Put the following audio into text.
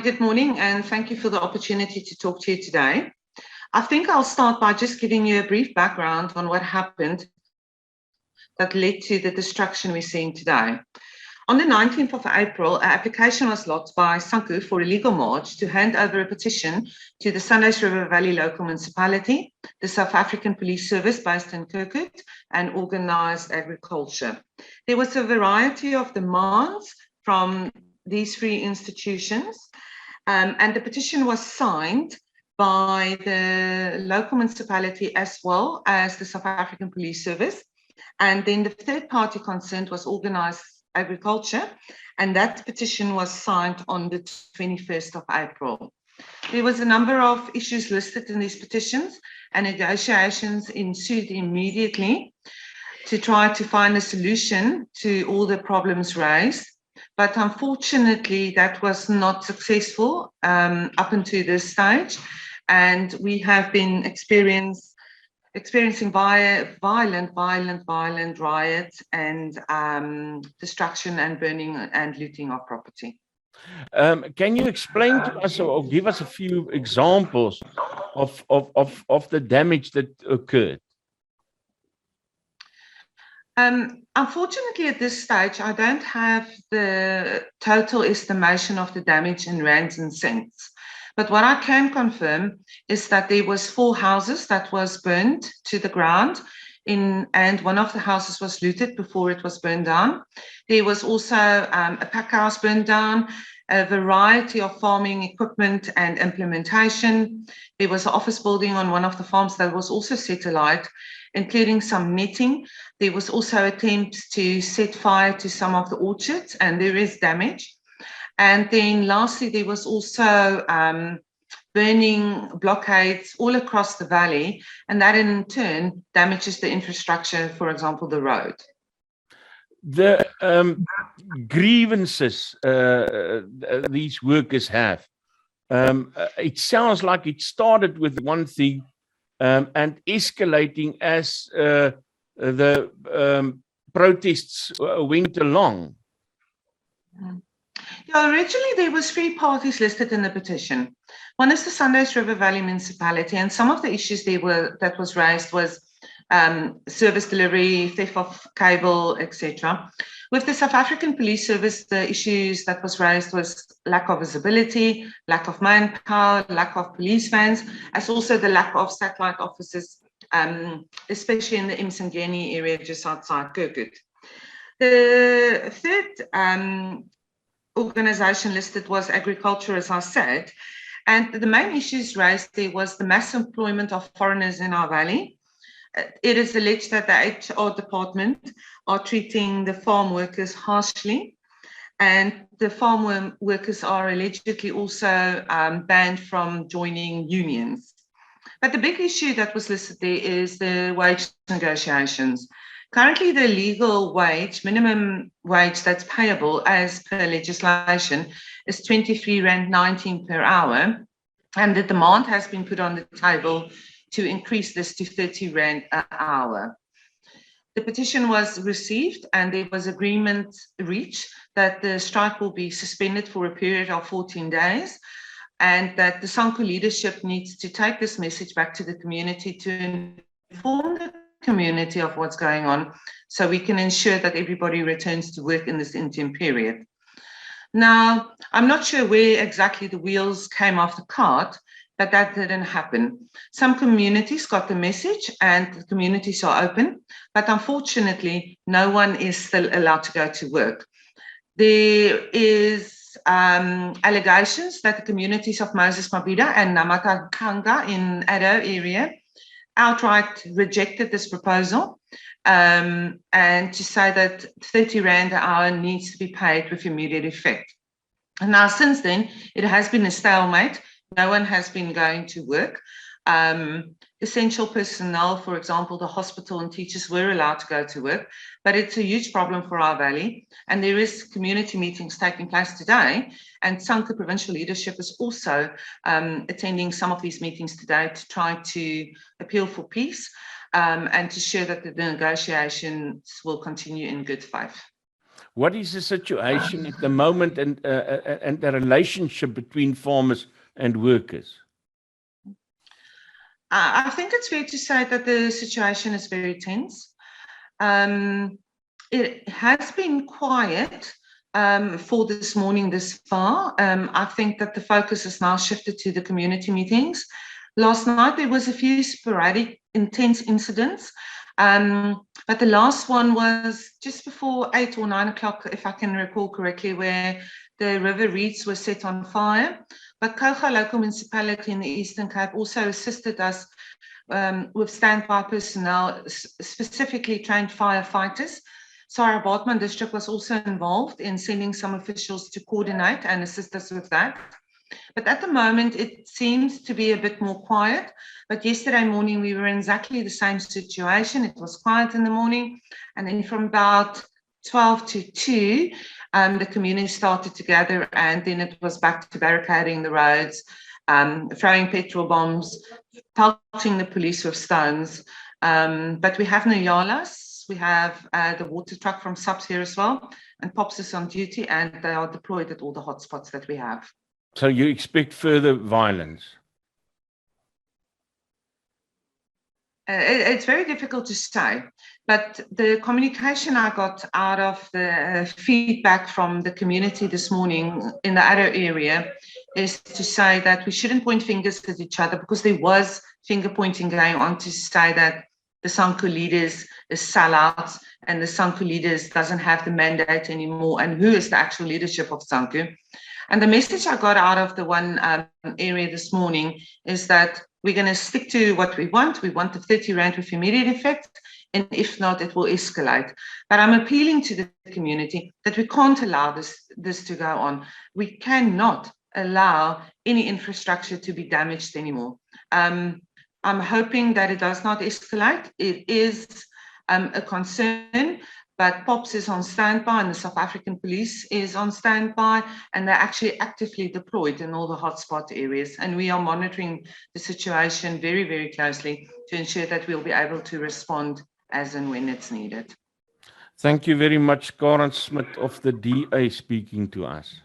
good morning, and thank you for the opportunity to talk to you today. I think I'll start by just giving you a brief background on what happened that led to the destruction we're seeing today. On the 19th of April, an application was lodged by Sanku for a legal march to hand over a petition to the Sundays River Valley Local Municipality, the South African Police Service based in Kirkwood, and organised agriculture. There was a variety of demands from these three institutions, and the petition was signed by the local municipality as well as the South African Police Service. And then the third party concerned was organised agriculture, and that petition was signed on the 21st of April. There was a number of issues listed in these petitions, and negotiations ensued immediately to try to find a solution to all the problems raised. But unfortunately, that was not successful up until this stage, and we have been experiencing violent riots and destruction and burning and looting of property. Can you explain to us or give us a few examples of the damage that occurred? Unfortunately, at this stage, I don't have the total estimation of the damage in rands and cents. But what I can confirm is that there was 4 houses that was burned to the ground, and one of the houses was looted before it was burned down. There was also a pack house burned down, a variety of farming equipment and implementation. There was an office building on one of the farms that was also set alight, including some netting. There was also attempts to set fire to some of the orchards, and there is damage. And then lastly, there was also burning blockades all across the valley, and that in turn damages the infrastructure, for example, the road. The grievances these workers have, it sounds like it started with one thing and escalating as the protests went along. Yeah, originally there was 3 parties listed in the petition. One is the Sundays River Valley Municipality, and some of the issues that was raised was service delivery, theft of cable, etc. With the South African Police Service, the issues that was raised was lack of visibility, lack of manpower, lack of police vans, as also the lack of satellite officers, especially in the Msangeni area just outside Kirkwood. The third organisation listed was agriculture, as I said, and the main issues raised there was the mass employment of foreigners in our valley. It is alleged that the HR department are treating the farm workers harshly, and the farm workers are allegedly also banned from joining unions. But the big issue that was listed there is the wage negotiations. Currently, the legal wage, minimum wage that's payable as per legislation, is 23.19 Rand per hour, and the demand has been put on the table to increase this to 30 Rand an hour. The petition was received, and there was agreement reached that the strike will be suspended for a period of 14 days, and that the SANCU leadership needs to take this message back to the community to inform the community of what's going on, so we can ensure that everybody returns to work in this interim period. Now, I'm not sure where exactly the wheels came off the cart, but that didn't happen. Some communities got the message and the communities are open, but unfortunately, no one is still allowed to go to work. There is allegations that the communities of Moses Mabhida and Namakanga in Addo area outright rejected this proposal, and to say that 30 Rand an hour needs to be paid with immediate effect. And now, since then, it has been a stalemate. No one has been going to work. Essential personnel, for example, the hospital and teachers were allowed to go to work, but it's a huge problem for our valley. And there is community meetings taking place today, and SANCU provincial leadership is also attending some of these meetings today to try to appeal for peace and to ensure that the negotiations will continue in good faith. What is the situation at the moment and the relationship between farmers and workers? I think it's fair to say that the situation is very tense. It has been quiet for this morning this far. I think that the focus has now shifted to the community meetings. Last night there was a few sporadic intense incidents, but the last one was just before 8 or 9 o'clock, if I can recall correctly, where the river reeds were set on fire. But Kouga local municipality in the Eastern Cape also assisted us with standby personnel, specifically trained firefighters. Sarah Bartman District was also involved in sending some officials to coordinate and assist us with that. But at the moment, it seems to be a bit more quiet. But yesterday morning, we were in exactly the same situation. It was quiet in the morning. And then from about 12 to 2, the community started to gather, and then it was back to barricading the roads, throwing petrol bombs, pelting the police with stones. But we have no yalas. We have the water truck from SUBS here as well, and POPs is on duty, and they are deployed at all the hotspots that we have. So you expect further violence? It's very difficult to say, but the communication I got out of the feedback from the community this morning in the other area is to say that we shouldn't point fingers at each other, because there was finger pointing going on to say that the SANCU leaders is sellouts and the SANCU leaders doesn't have the mandate anymore, and who is the actual leadership of SANCU. And the message I got out of the one area this morning is that we're going to stick to what we want. We want the 30 Rand with immediate effect, and if not, it will escalate. But I'm appealing to the community that we can't allow this to go on. We cannot allow any infrastructure to be damaged anymore. I'm hoping that it does not escalate. It is a concern, but POPs is on standby and the South African police is on standby, and they're actually actively deployed in all the hotspot areas. And we are monitoring the situation very, very closely to ensure that we'll be able to respond as and when it's needed. Thank you very much, Karen Smith of the DA, speaking to us.